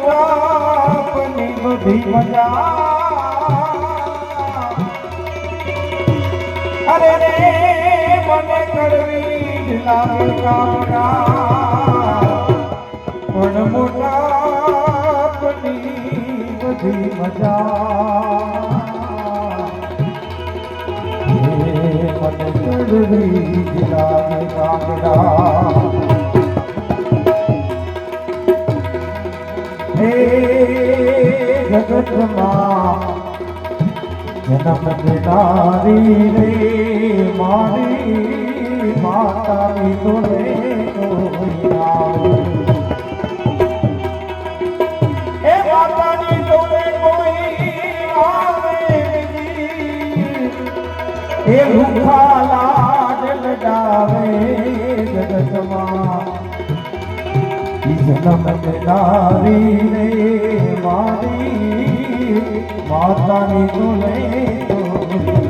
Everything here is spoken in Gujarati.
મોટાપની બધી મજા અરે રે મને કડવી જ લાગે કામના પણ મોટાપની બધી મજા મને કડવી જ લાગે કામના હે જગતમાં જન્મ દેનારી રે મારી માતાની તોરે કોઈ આવે એ માતાની તોરે કોઈ આવે એ ભૂખા લાડ લડાવે જગતમાં જન્મ દેનારી રે મારી માતાની તોરે